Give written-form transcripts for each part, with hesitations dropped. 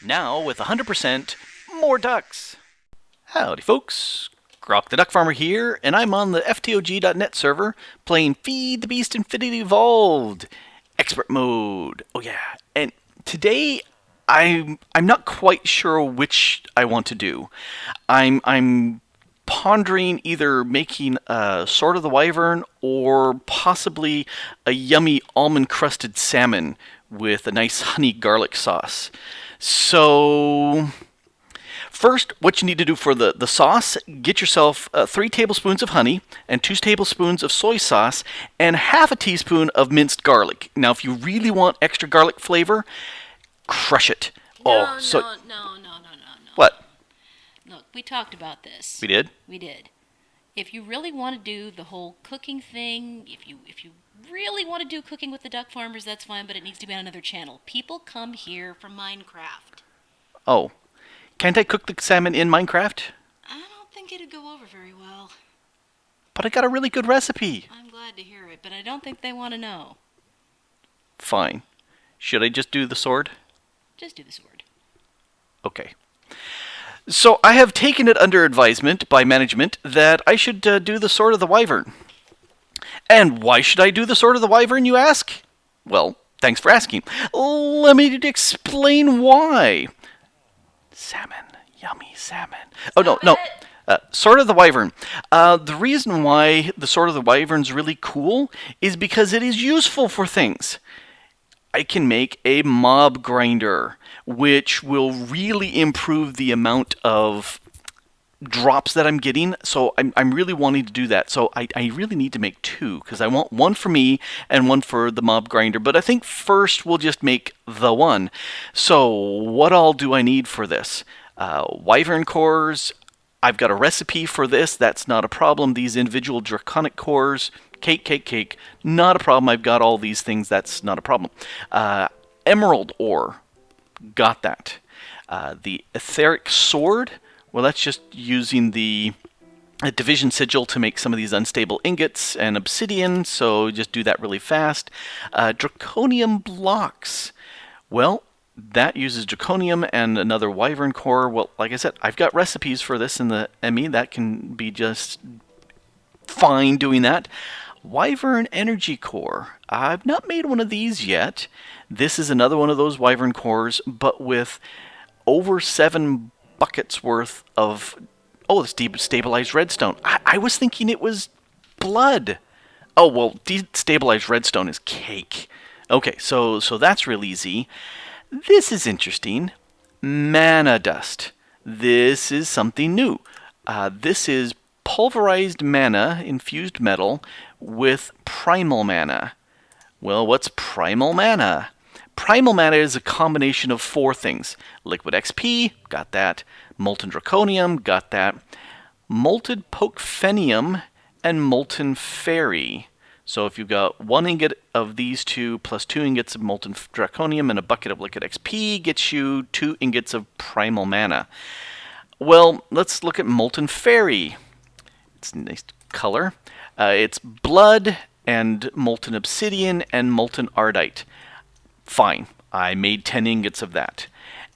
Now with 100% more ducks. Howdy folks, Grok the DuckFarmer here, and I'm on the FTOG.net server playing Feed the Beast Infinity Evolved Expert Mode. Oh yeah, and today I'm not quite sure which I want to do. I'm pondering either making a Sword of the Wyvern or possibly a yummy almond crusted salmon with a nice honey garlic sauce. So first, what you need to do for the sauce, get yourself 3 tablespoons of honey and 2 tablespoons of soy sauce and half a teaspoon of minced garlic. Now, if you really want extra garlic flavor, crush it. No, no. What? Look, we talked about this. We did? We did. If you really want to do the whole cooking thing, if you really want to do cooking with the duck farmers, that's fine, but it needs to be on another channel. People come here for Minecraft. Oh. Can't I cook the salmon in Minecraft? I don't think it'd go over very well. But I got a really good recipe. I'm glad to hear it, but I don't think they want to know. Fine. Should I just do the sword? Just do the sword. Okay. So I have taken it under advisement by management that I should do the Sword of the Wyvern. And why should I do the Sword of the Wyvern, you ask? Well, thanks for asking. Let me explain why. Salmon. Yummy salmon. Oh, no. Sword of the Wyvern. The reason why the Sword of the Wyvern is really cool is because it is useful for things. I can make a mob grinder, which will really improve the amount of drops that I'm getting. So I'm really wanting to do that. So I really need to make 2, because I want one for me and one for the mob grinder. But I think first we'll just make the one. So what all do I need for this? Wyvern cores. I've got a recipe for this. That's not a problem. These individual draconic cores. Cake. Not a problem. I've got all these things. That's not a problem. Emerald ore. Got that. The etheric sword. Well, that's just using the division sigil to make some of these unstable ingots and obsidian. So just do that really fast. Draconium blocks. Well, that uses draconium and another wyvern core. Well, like I said, I've got recipes for this in the ME. That can be just fine doing that. Wyvern energy core. I've not made one of these yet. This is another one of those wyvern cores, but with over 7 buckets worth of stabilized redstone. I was thinking it was blood. Oh, well, destabilized redstone is cake. Okay, so that's real easy. This is interesting. Mana dust. This is something new. This is pulverized mana, infused metal, with primal mana. Well, what's primal mana? Primal mana is a combination of 4 things. Liquid XP, got that. Molten draconium, got that. Molten pokephenium, and molten fairy. So if you've got 1 ingot of these 2 plus 2 ingots of molten draconium and a bucket of liquid XP gets you 2 ingots of primal mana. Well, let's look at molten fairy. It's a nice color. It's blood and molten obsidian and molten ardite. Fine, I made 10 ingots of that.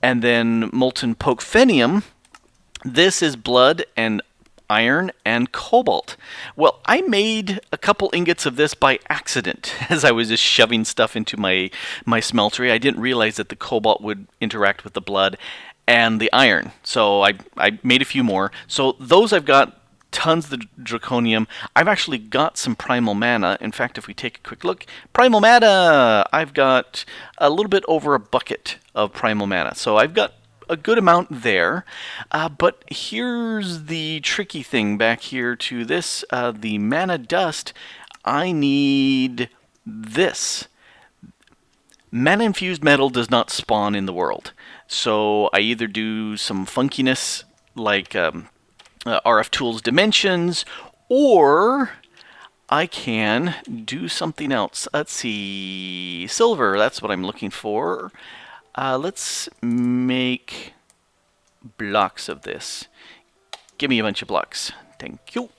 And then molten pokephenium. This is blood and iron and cobalt. Well, I made a couple ingots of this by accident as I was just shoving stuff into my smeltery. I didn't realize that the cobalt would interact with the blood and the iron. So I made a few more. So those I've got tons of the draconium. I've actually got some primal mana. In fact, if we take a quick look, primal mana! I've got a little bit over a bucket of primal mana. So I've got a good amount there. But here's the tricky thing back here to this. The mana dust, I need this. Mana infused metal does not spawn in the world. So I either do some funkiness like RF Tools Dimensions, or I can do something else. Let's see, silver, that's what I'm looking for. Let's make blocks of this. Give me a bunch of blocks. Thank you.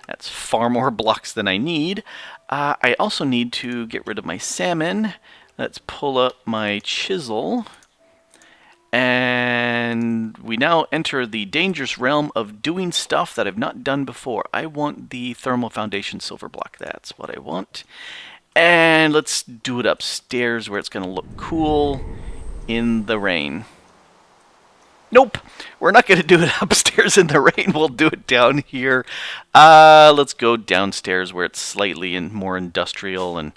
That's far more blocks than I need. I also need to get rid of my salmon. Let's pull up my chisel. And And we now enter the dangerous realm of doing stuff that I've not done before. I want the thermal foundation silver block. That's what I want. And let's do it upstairs where it's going to look cool in the rain. Nope, we're not going to do it upstairs in the rain. We'll do it down here. Let's go downstairs where it's slightly more industrial and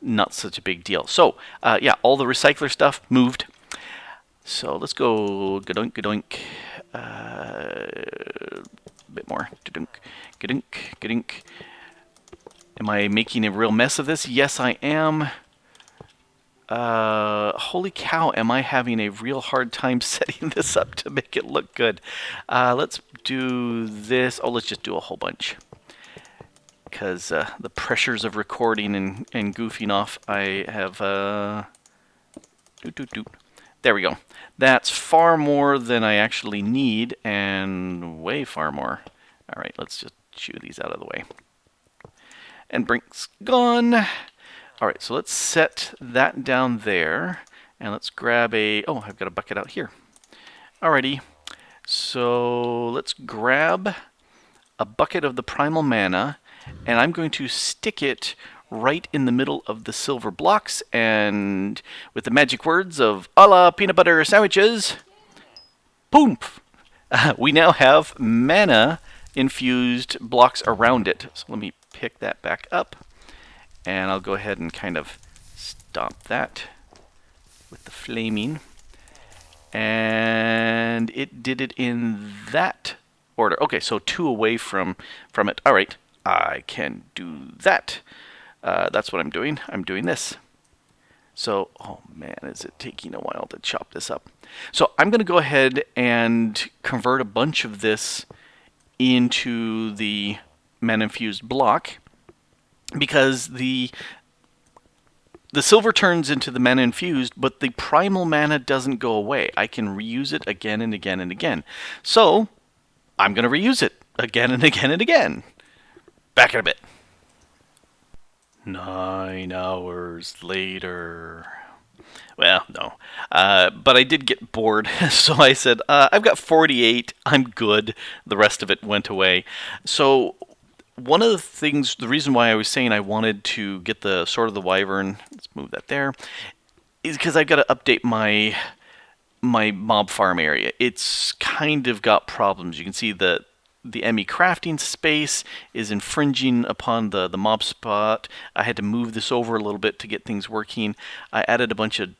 not such a big deal. So, yeah, all the recycler stuff moved. So let's go gadoink, gadoink. A bit more. Gadunk, gadunk, gadunk. Am I making a real mess of this? Yes, I am. Holy cow, am I having a real hard time setting this up to make it look good. Let's do this. Oh, let's just do a whole bunch. Because the pressures of recording and goofing off, I have... There we go. That's far more than I actually need, and way far more. All right, let's just shoo these out of the way. And Brink's gone. All right, so let's set that down there, and let's grab a... Oh, I've got a bucket out here. Alrighty, so let's grab a bucket of the primal mana, and I'm going to stick it right in the middle of the silver blocks, and with the magic words of a la peanut butter sandwiches, boom! We now have mana infused blocks around it. So let me pick that back up, and I'll go ahead and kind of stop that with the flaming. And it did it in that order. Okay, so 2 away from it. All right, I can do that. That's what I'm doing. I'm doing this. So, oh man, is it taking a while to chop this up. So I'm going to go ahead and convert a bunch of this into the mana-infused block, because the silver turns into the mana infused, but the primal mana doesn't go away. I can reuse it again and again and again. So, I'm going to reuse it again and again and again. Back in a bit. 9 hours later. Well, no. But I did get bored, so I said, I've got 48, I'm good. The rest of it went away. So, one of the things, the reason why I was saying I wanted to get the Sword of the Wyvern, let's move that there, is because I've got to update my mob farm area. It's kind of got problems. You can see the ME crafting space is infringing upon the mob spot. I had to move this over a little bit to get things working. I added a bunch of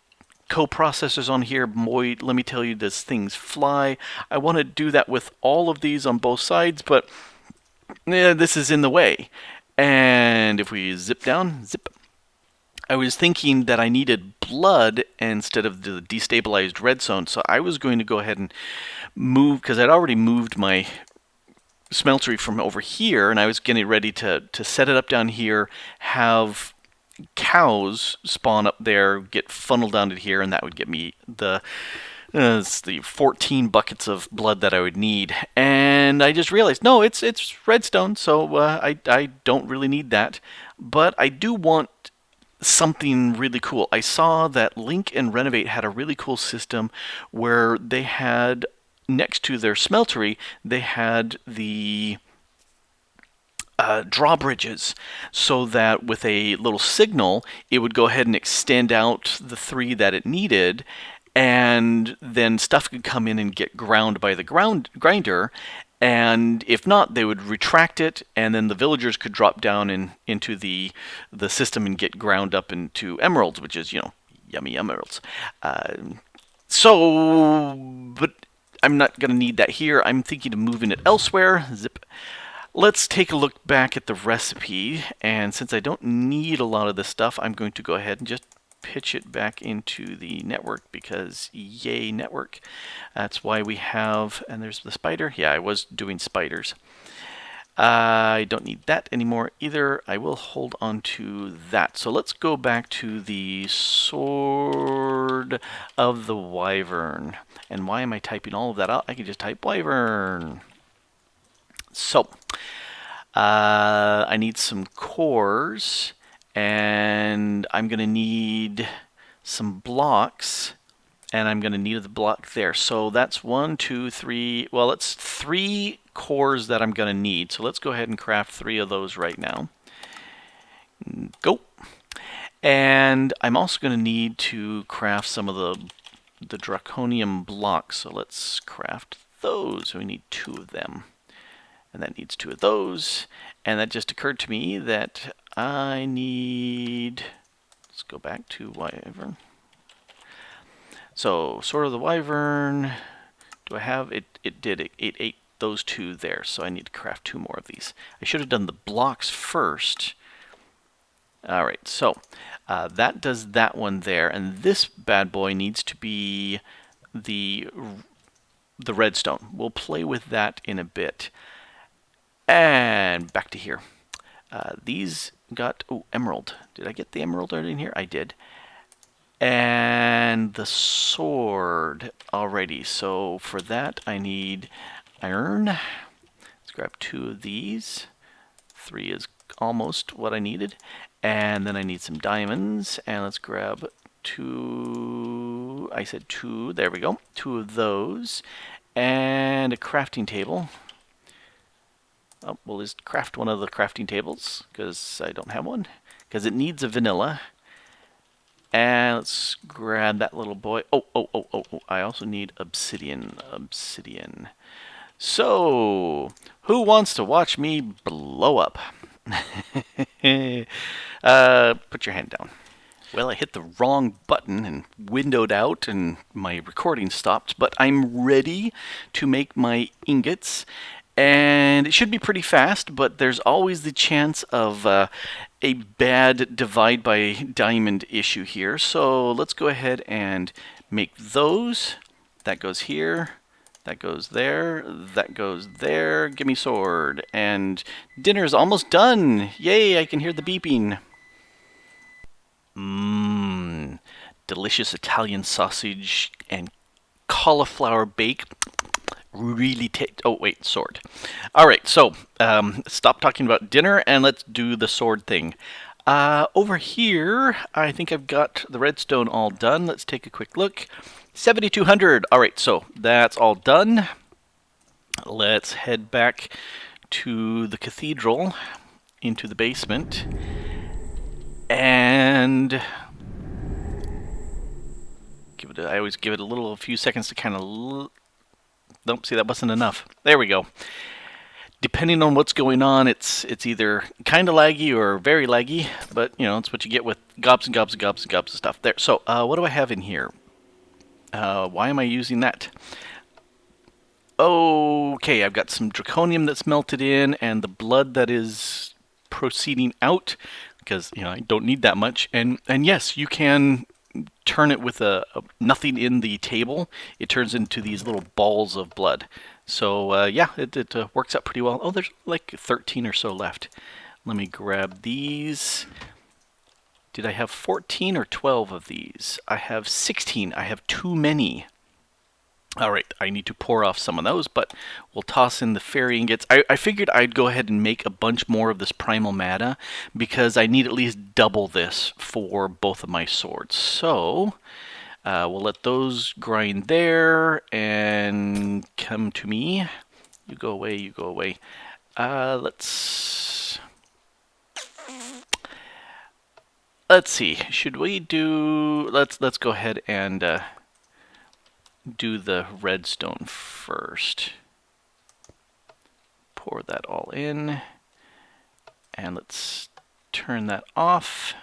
co-processors on here. Boy, let me tell you, does things fly. I want to do that with all of these on both sides, but this is in the way. And if we zip down, zip. I was thinking that I needed blood instead of the destabilized red zone, so I was going to go ahead and move, because I'd already moved my smeltery from over here, and I was getting ready to set it up down here, have cows spawn up there, get funneled down to here, and that would get me it's the 14 buckets of blood that I would need. And I just realized, no, it's redstone, so I don't really need that. But I do want something really cool. I saw that Link and Renovate had a really cool system where they had, next to their smeltery, they had the drawbridges, so that with a little signal, it would go ahead and extend out the 3 that it needed, and then stuff could come in and get ground by the grinder, and if not, they would retract it, and then the villagers could drop down into the system and get ground up into emeralds, which is, yummy emeralds. But I'm not going to need that here. I'm thinking of moving it elsewhere. Zip. Let's take a look back at the recipe, and since I don't need a lot of this stuff, I'm going to go ahead and just pitch it back into the network, because yay network. That's why we have, and there's the spider. Yeah, I was doing spiders. I don't need that anymore either. I will hold on to that. So let's go back to the Sword of the Wyvern. And why am I typing all of that out? I can just type Wyvern. So, I need some cores, and I'm going to need some blocks, And I'm going to need the block there. So that's 1, 2, 3. Well, it's 3 cores that I'm going to need. So let's go ahead and craft 3 of those right now. Go. And I'm also going to need to craft some of the draconium blocks. So let's craft those. We need 2 of them. And that needs 2 of those. And that just occurred to me that I need... Let's go back to Wyvern. So, Sword of the Wyvern, do I have it? It did. It ate those 2 there, so I need to craft 2 more of these. I should have done the blocks first. Alright, so that does that one there, and this bad boy needs to be the redstone. We'll play with that in a bit. And back to here. These got... Oh, emerald. Did I get the emerald right in here? I did. And the sword already. So for that I need iron. Let's grab 2 of these. 3 is almost what I needed. And then I need some diamonds. And let's grab 2. I said 2. There we go. 2 of those. And a crafting table. Oh, we'll just craft one of the crafting tables because I don't have one. Because it needs a vanilla. And let's grab that little boy. Oh, I also need obsidian. So, who wants to watch me blow up? Put your hand down. Well, I hit the wrong button and windowed out and my recording stopped, but I'm ready to make my ingots. And it should be pretty fast, but there's always the chance of a bad divide by diamond issue here. So let's go ahead and make those. That goes here. That goes there. That goes there. Give me sword. And dinner's almost done. Yay, I can hear the beeping. Mmm. Delicious Italian sausage and cauliflower bake. Really oh wait, sword. Alright, so stop talking about dinner and let's do the sword thing. Over here, I think I've got the redstone all done. Let's take a quick look. 7,200. Alright, so that's all done. Let's head back to the cathedral, into the basement, and I always give it a few seconds to kind of... Nope, see, that wasn't enough. There we go. Depending on what's going on, it's either kind of laggy or very laggy, but, you know, it's what you get with gobs and gobs and gobs and gobs of stuff. There, so, what do I have in here? Why am I using that? Okay, I've got some draconium that's melted in, and the blood that is proceeding out, because, you know, I don't need that much. And yes, you can... turn it with nothing in the table, it turns into these little balls of blood. So yeah, it works out pretty well. Oh, there's like 13 or so left. Let me grab these. Did I have 14 or 12 of these? I have 16. I have too many. Alright, I need to pour off some of those, but we'll toss in the fairy ingots. I figured I'd go ahead and make a bunch more of this primal matter, because I need at least double this for both of my swords. So, we'll let those grind there, and come to me. You go away, you go away. Let's see, should we do... Let's go ahead and... do the redstone first. Pour that all in. And let's turn that off.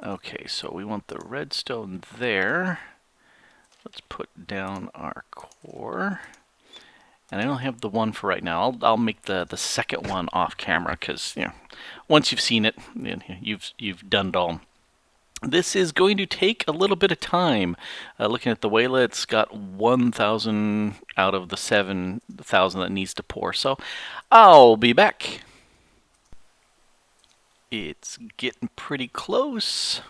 Okay, so we want the redstone there. Let's put down our core. And I don't have the one for right now. I'll make the second one off camera, because, you know, once you've seen it, you've done it all. This is going to take a little bit of time. Looking at the Wayla, it's got 1,000 out of the 7,000 that needs to pour. So I'll be back. It's getting pretty close.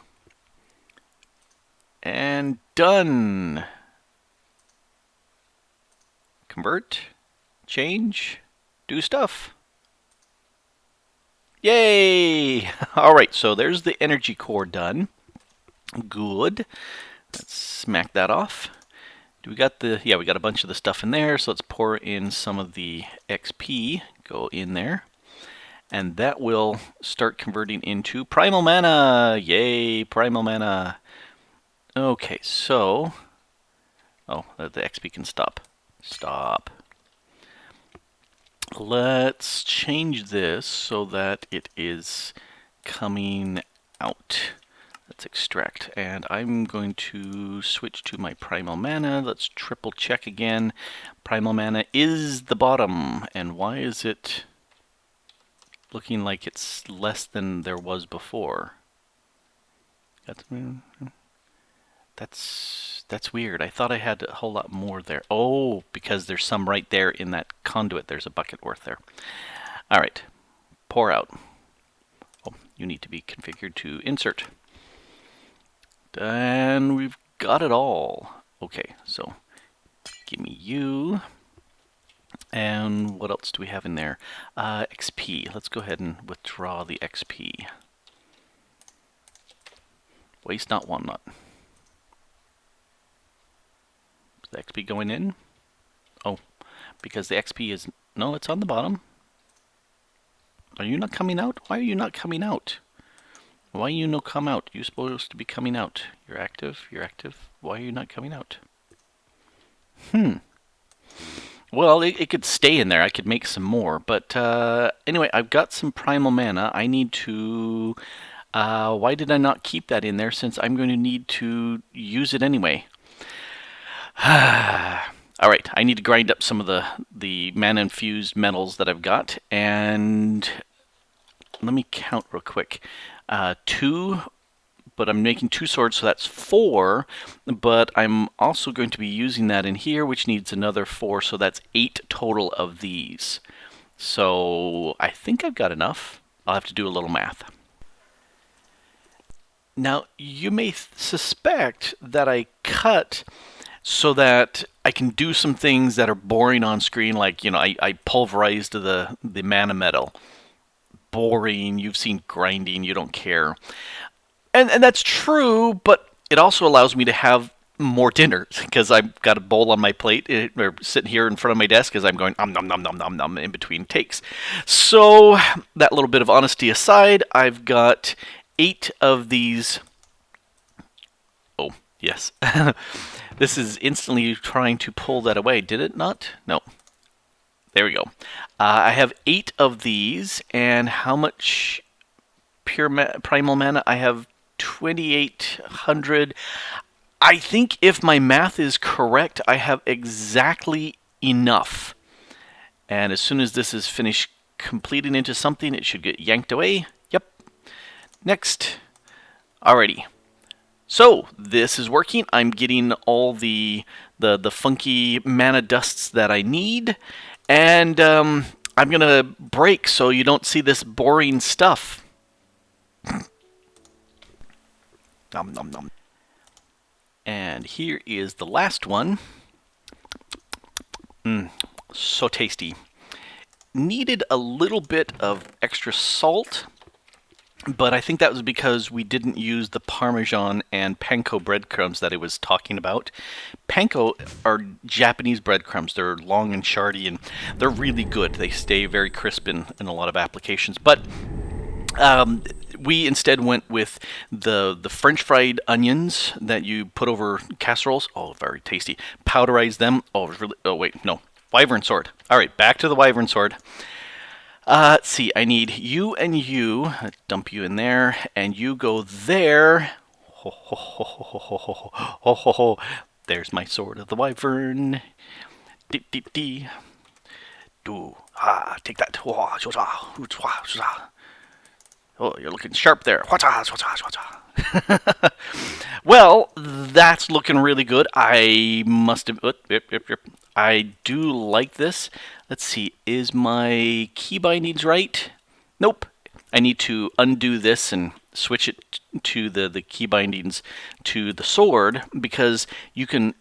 And done. Convert, change, do stuff. Yay! Alright, so there's the energy core done. Good. Let's smack that off. Do we got the... Yeah, we got a bunch of the stuff in there, so let's pour in some of the XP. Go in there. And that will start converting into primal mana. Yay, primal mana. Okay, so... Oh, the XP can stop. Stop. Let's change this so that it is coming out. Let's extract. And I'm going to switch to my primal mana. Let's triple check again. Primal mana is the bottom. And why is it looking like it's less than there was before? That's weird. I thought I had a whole lot more there. Oh, because there's some right there in that conduit. There's a bucket worth there. All right. Pour out. Oh, you need to be configured to insert. And we've got it all. Okay, so give me you. And what else do we have in there? XP. Let's go ahead and withdraw the XP. Waste not, want not. Is the XP going in? Oh, because the XP is... No, it's on the bottom. Are you not coming out? Why are you not coming out? Why you no come out? You're supposed to be coming out. You're active. You're active. Why are you not coming out? Well, it could stay in there. I could make some more. But anyway, I've got some primal mana. I need to... why did I not keep that in there since I'm going to need to use it anyway? Alright, I need to grind up some of the mana-infused metals that I've got. And let me count real quick. 2, but I'm making 2 swords, so that's 4. But I'm also going to be using that in here, which needs another 4, so that's 8 total of these. So I think I've got enough. I'll have to do a little math. Now, you may suspect that I cut so that I can do some things that are boring on screen, like, you know, I pulverized the mana metal. Boring, you've seen grinding, you don't care. And that's true, but it also allows me to have more dinner, because I've got a bowl on my plate, or sitting here in front of my desk as I'm going nom nom nom nom nom nom in between takes. So, that little bit of honesty aside, I've got 8 of these... Oh, yes. This is instantly trying to pull that away. Did it not? No. There we go. I have 8 of these, and how much primal mana? I have 2,800. I think if my math is correct, I have exactly enough. And as soon as this is finished completing into something, it should get yanked away. Yep. Next. Alrighty. So, this is working. I'm getting all the funky mana dusts that I need. And I'm going to break so you don't see this boring stuff. Nom nom nom. And here is the last one. So tasty. Needed a little bit of extra salt, but I think that was because we didn't use the Parmesan and panko breadcrumbs that I was talking about. Panko are Japanese breadcrumbs. They're long and shardy, and they're really good. They stay very crisp in a lot of applications. But we instead went with the French fried onions that you put over casseroles. Oh, very tasty. Powderize them. Oh, really? Oh, wait, no. Wyvern sword. All right, back to the Wyvern sword. Let's see, I need you and you. Dump you in there, and you go there. Ho, ho, ho, ho, ho, ho, ho, ho, ho. There's my sword of the Wyvern. Dee, dee, dee. Do. Take that. Oh, you're looking sharp there. Well, that's looking really good. I must have... I do like this. Let's see, is my key bindings right? Nope. I need to undo this and switch it to the key bindings to the sword, because you can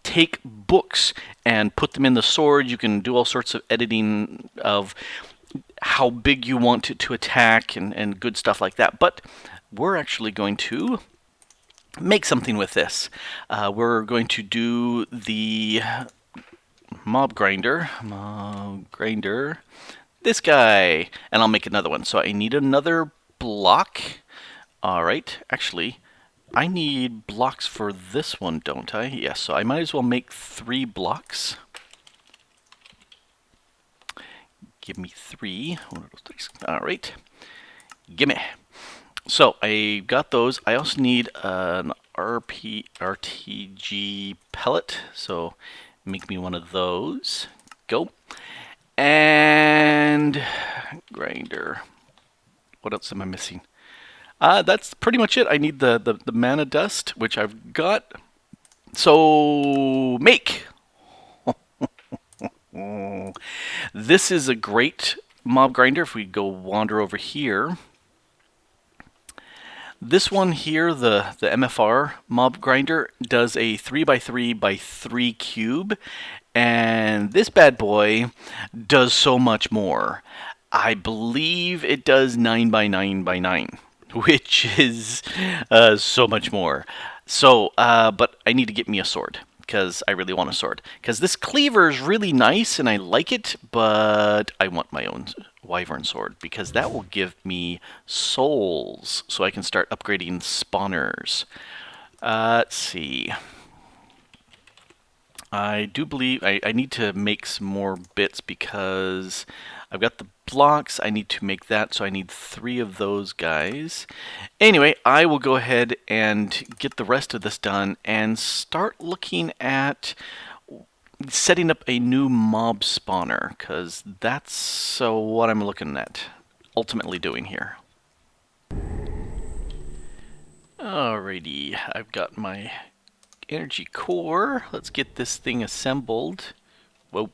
take books and put them in the sword. You can do all sorts of editing of how big you want it to attack and good stuff like that. But we're actually going to make something with this. We're going to do the mob grinder. This guy. And I'll make another one. So I need another block. All right. Actually, I need blocks for this one, don't I? Yes, so I might as well make 3 blocks. Give me 3. All right. Gimme. So I got those. I also need an RTG pellet. So make me one of those. Go. And grinder. What else am I missing? That's pretty much it. I need the mana dust, which I've got. So make. This is a great mob grinder. If we go wander over here. This one here, the MFR mob grinder, does a 3x3x3 cube, and this bad boy does so much more. I believe it does 9x9x9, which is so much more. So, but I need to get me a sword, because I really want a sword. Because this cleaver is really nice, and I like it, but I want my own Wyvern sword, because that will give me souls, so I can start upgrading spawners. Let's see. I do believe I need to make some more bits, because I've got the blocks. I need to make that, so I need 3 of those guys. Anyway, I will go ahead and get the rest of this done and start looking at setting up a new mob spawner, because that's what I'm looking at ultimately doing here. Alrighty, I've got my energy core. Let's get this thing assembled. Whoa.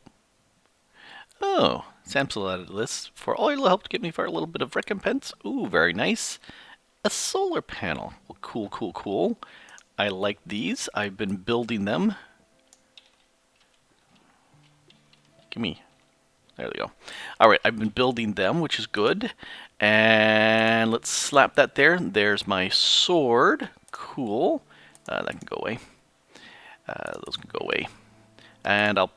Oh, sample out of this. For all your help to get me for a little bit of recompense. Ooh, very nice. A solar panel. Well, cool, cool, cool. I like these. I've been building them. Me. There we go. Alright, I've been building them, which is good. And let's slap that there. There's my sword. Cool. That can go away. Those can go away. And I'll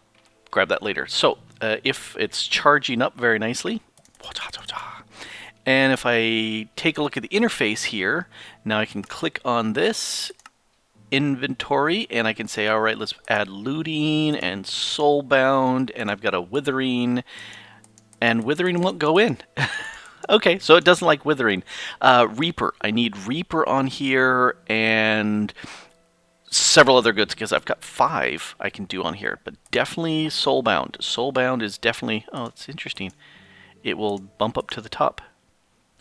grab that later. So, if it's charging up very nicely. And if I take a look at the interface here, now I can click on this inventory, and I can say, all right, let's add looting and soulbound, and I've got a withering, and withering won't go in. Okay, so it doesn't like withering. Reaper, I need Reaper on here, and several other goods, because I've got 5 I can do on here, but definitely soulbound. Soulbound is definitely, oh, it's interesting. It will bump up to the top.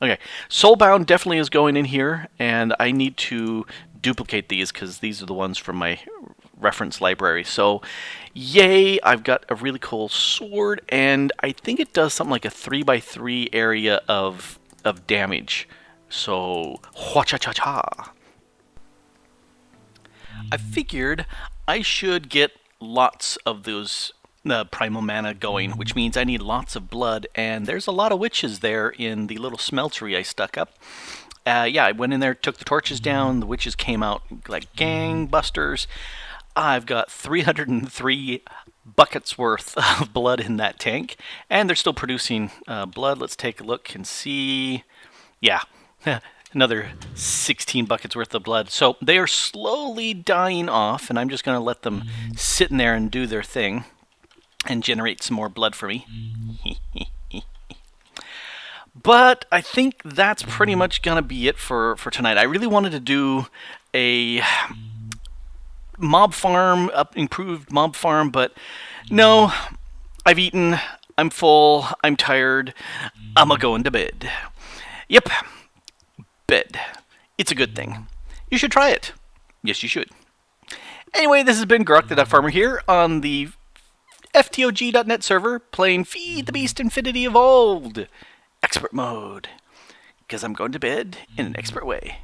Okay, soulbound definitely is going in here, and I need to duplicate these, because these are the ones from my reference library. So, yay, I've got a really cool sword, and I think it does something like a 3x3 area of damage. So, wha-cha-cha-cha. I figured I should get lots of those primal mana going, which means I need lots of blood, and there's a lot of witches there in the little smeltery I stuck up. Yeah, I went in there, took the torches down, the witches came out like gangbusters. I've got 303 buckets worth of blood in that tank, and they're still producing blood. Let's take a look and see. Yeah, another 16 buckets worth of blood. So they are slowly dying off, and I'm just going to let them sit in there and do their thing and generate some more blood for me. But I think that's pretty much going to be it for tonight. I really wanted to do a mob farm, improved mob farm, but no, I've eaten, I'm full, I'm tired, I'm a-going to bed. Yep, bed. It's a good thing. You should try it. Yes, you should. Anyway, this has been Grok the DuckFarmer here on the FTOG.net server, playing Feed the Beast Infinity Evolved. Expert mode, because I'm going to bed in an expert way.